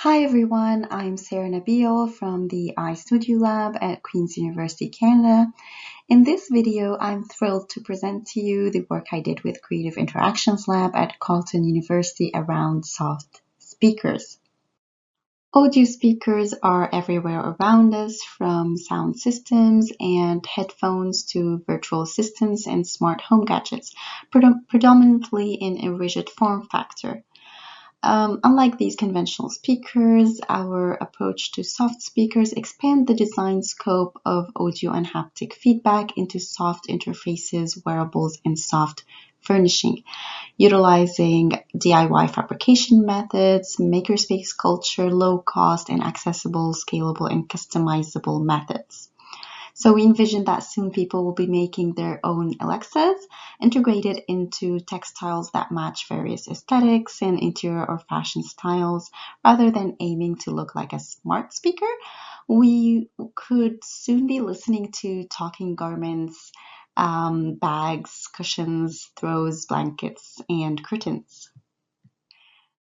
Hi everyone, I'm Sara Nabil from the iStudio Lab at Queen's University, Canada. In this video, I'm thrilled to present to you the work I did with Creative Interactions Lab at Carleton University around soft speakers. Audio speakers are everywhere around us, from sound systems and headphones to virtual assistants and smart home gadgets, predominantly in a rigid form factor. Unlike these conventional speakers, our approach to soft speakers expand the design scope of audio and haptic feedback into soft interfaces, wearables, and soft furnishing, utilizing DIY fabrication methods, makerspace culture, low cost and accessible, scalable, and customizable methods. So we envision that soon people will be making their own Alexas integrated into textiles that match various aesthetics and interior or fashion styles. Rather than aiming to look like a smart speaker, we could soon be listening to talking garments, bags, cushions, throws, blankets, and curtains.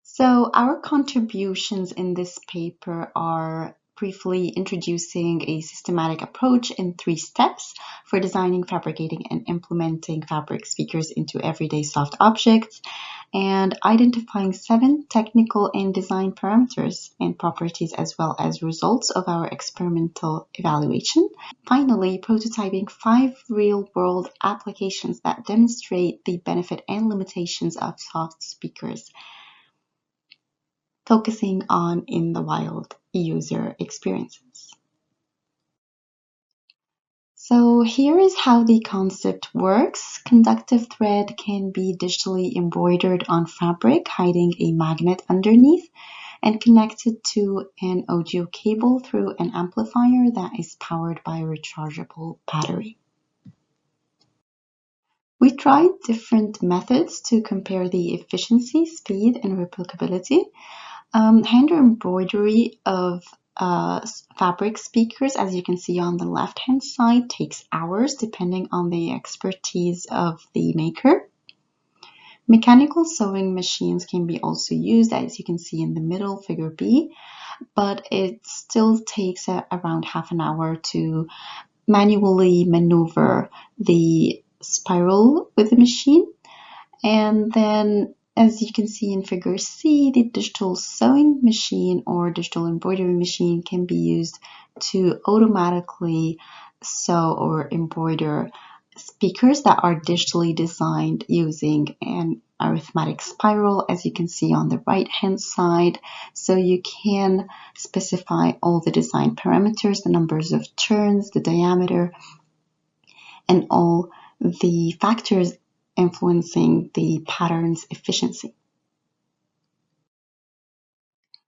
So our contributions in this paper are briefly introducing a systematic approach in 3 steps for designing, fabricating, and implementing fabric speakers into everyday soft objects, and identifying 7 technical and design parameters and properties as well as results of our experimental evaluation. Finally, prototyping 5 real-world applications that demonstrate the benefit and limitations of soft speakers, focusing on in the wild user experiences. So here is how the concept works. Conductive thread can be digitally embroidered on fabric, hiding a magnet underneath, and connected to an audio cable through an amplifier that is powered by a rechargeable battery. We tried different methods to compare the efficiency, speed, and replicability. Hand embroidery of fabric speakers, as you can see on the left-hand side, takes hours depending on the expertise of the maker. Mechanical sewing machines can be also used, as you can see in the middle, figure B, but it still takes around half an hour to manually maneuver the spiral with the machine. And then, as you can see in figure C, the digital sewing machine or digital embroidery machine can be used to automatically sew or embroider speakers that are digitally designed using an arithmetic spiral, as you can see on the right hand side. So you can specify all the design parameters, the numbers of turns, the diameter, and all the factors influencing the pattern's efficiency.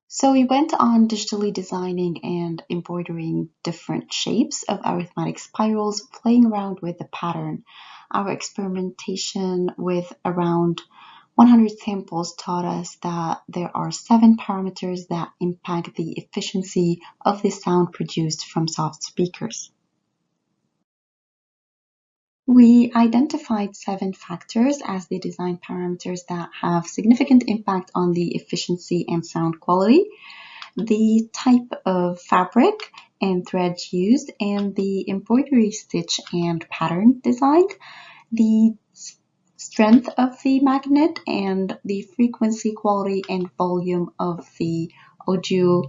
So we went on digitally designing and embroidering different shapes of arithmetic spirals, playing around with the pattern. Our experimentation with around 100 samples taught us that there are 7 parameters that impact the efficiency of the sound produced from soft speakers. We identified 7 factors as the design parameters that have significant impact on the efficiency and sound quality: the type of fabric and thread used, and the embroidery stitch and pattern designed, the strength of the magnet, and the frequency, quality, and volume of the audio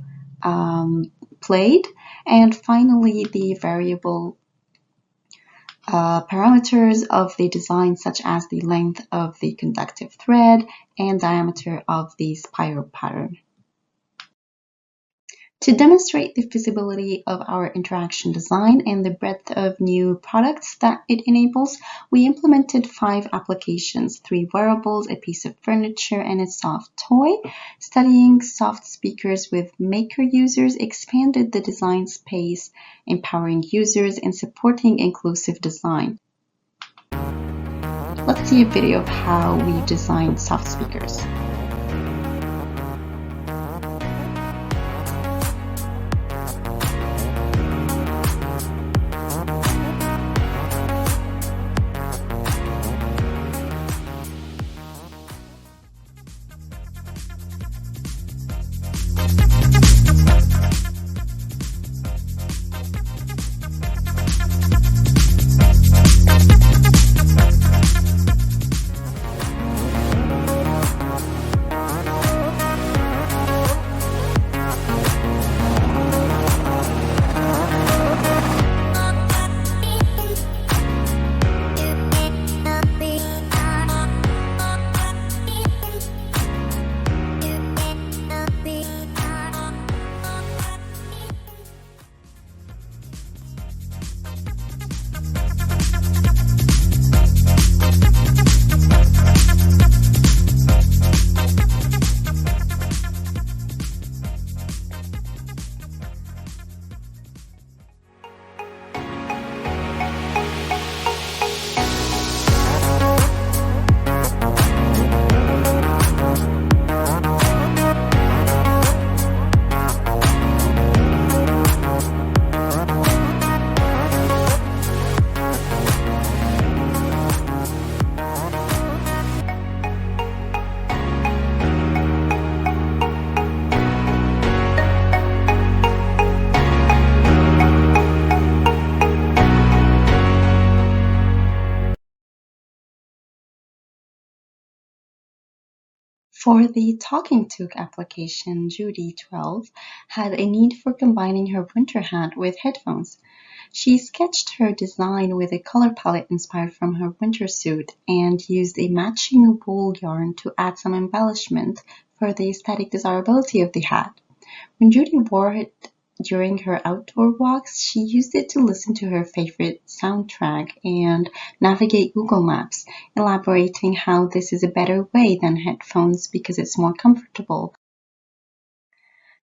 played, and finally the variable parameters of the design, such as the length of the conductive thread and diameter of the spiral pattern. To demonstrate the feasibility of our interaction design and the breadth of new products that it enables, we implemented 5 applications: 3 wearables, a piece of furniture, and a soft toy. Studying soft speakers with maker users expanded the design space, empowering users and supporting inclusive design. Let's see a video of how we designed soft speakers. For the talking toque application, Judy, 12, had a need for combining her winter hat with headphones. She sketched her design with a color palette inspired from her winter suit and used a matching wool yarn to add some embellishment for the aesthetic desirability of the hat. When Judy wore it during her outdoor walks, she used it to listen to her favorite soundtrack and navigate Google Maps, elaborating how this is a better way than headphones because it's more comfortable.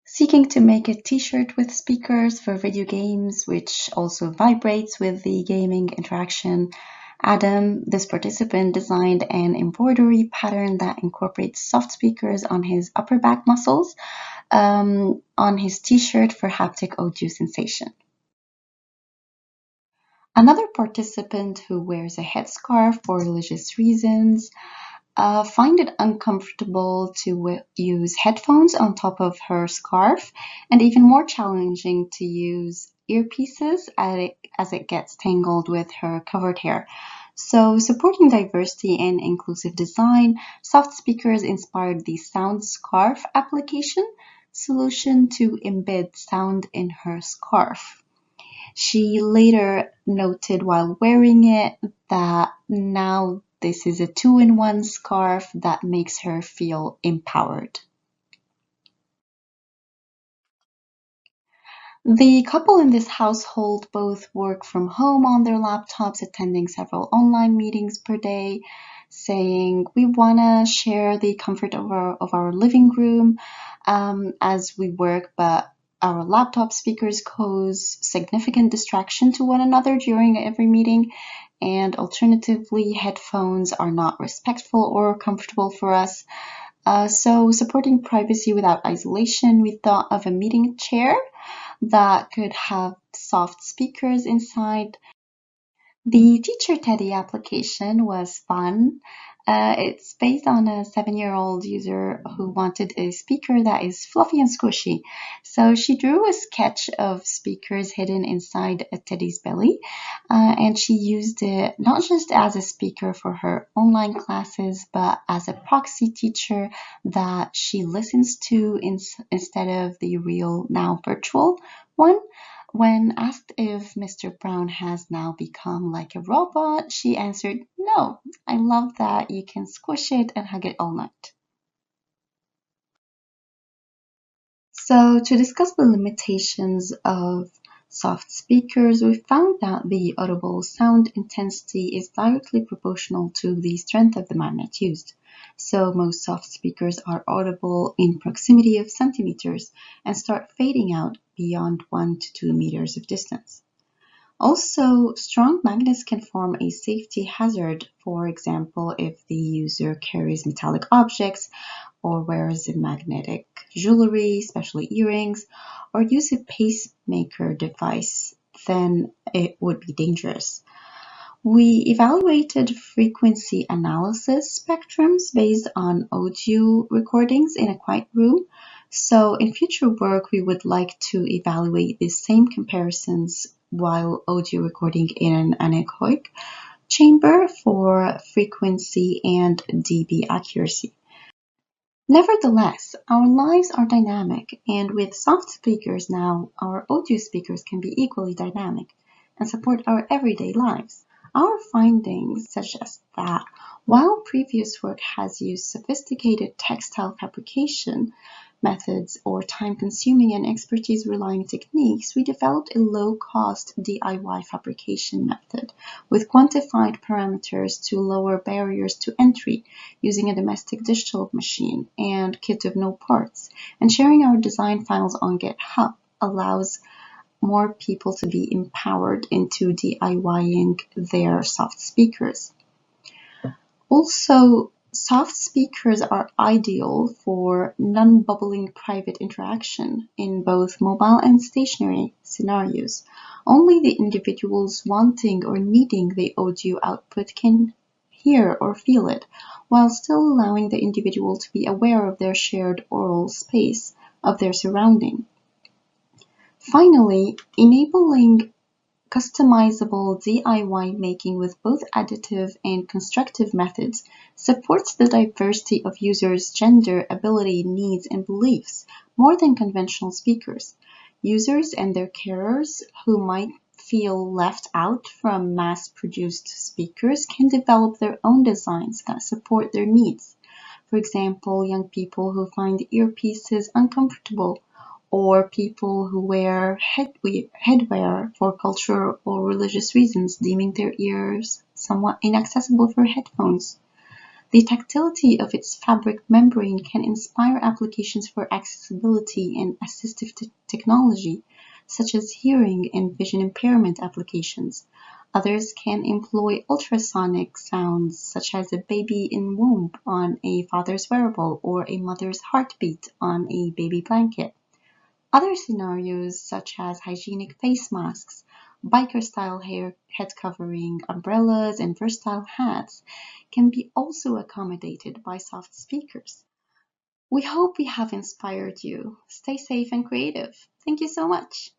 Seeking to make a t-shirt with speakers for video games, which also vibrates with the gaming interaction, Adam, this participant, designed an embroidery pattern that incorporates soft speakers on his upper back muscles on his t-shirt for haptic audio sensation. Another participant who wears a headscarf for religious reasons find it uncomfortable to use headphones on top of her scarf, and even more challenging to use earpieces as it gets tangled with her covered hair. So, supporting diversity and inclusive design, soft speakers inspired the sound scarf application solution to embed sound in her scarf. She later noted while wearing it that now this is a two-in-one scarf that makes her feel empowered. The couple in this household both work from home on their laptops, attending several online meetings per day, saying, "We want to share the comfort of our living room as we work, but our laptop speakers cause significant distraction to one another during every meeting, and alternatively, headphones are not respectful or comfortable for us. So supporting privacy without isolation, we thought of a meeting chair that could have soft speakers inside." The Teacher Teddy application was fun. It's based on a 7-year-old user who wanted a speaker that is fluffy and squishy. So she drew a sketch of speakers hidden inside a teddy's belly, and she used it not just as a speaker for her online classes, but as a proxy teacher that she listens to instead of the real, now virtual one. When asked if Mr. Brown has now become like a robot, she answered, "No, I love that you can squish it and hug it all night." So to discuss the limitations of soft speakers, we found that the audible sound intensity is directly proportional to the strength of the magnet used. So most soft speakers are audible in proximity of centimeters and start fading out beyond 1 to 2 meters of distance. Also, strong magnets can form a safety hazard, for example, if the user carries metallic objects or wears a magnetic jewelry, especially earrings, or use a pacemaker device, then it would be dangerous. We evaluated frequency analysis spectrums based on audio recordings in a quiet room. So in future work, we would like to evaluate the same comparisons while audio recording in an anechoic chamber for frequency and dB accuracy. Nevertheless, our lives are dynamic, and with soft speakers now, our audio speakers can be equally dynamic and support our everyday lives. Our findings suggest that while previous work has used sophisticated textile fabrication methods or time-consuming and expertise-relying techniques, we developed a low-cost DIY fabrication method with quantified parameters to lower barriers to entry, using a domestic digital machine and kit of no parts. And sharing our design files on GitHub allows more people to be empowered into DIYing their soft speakers. Also, soft speakers are ideal for non-bubbling private interaction in both mobile and stationary scenarios. Only the individuals wanting or needing the audio output can hear or feel it, while still allowing the individual to be aware of their shared oral space of their surrounding. Finally, enabling Customizable DIY making with both additive and constructive methods supports the diversity of users' gender, ability, needs, and beliefs more than conventional speakers. Users and their carers who might feel left out from mass-produced speakers can develop their own designs that support their needs. For example, young people who find earpieces uncomfortable, or people who wear headwear for cultural or religious reasons, deeming their ears somewhat inaccessible for headphones. The tactility of its fabric membrane can inspire applications for accessibility and assistive technology, such as hearing and vision impairment applications. Others can employ ultrasonic sounds, such as a baby in womb on a father's wearable or a mother's heartbeat on a baby blanket. Other scenarios, such as hygienic face masks, biker-style head covering, umbrellas, and versatile hats, can be also accommodated by soft speakers. We hope we have inspired you. Stay safe and creative. Thank you so much.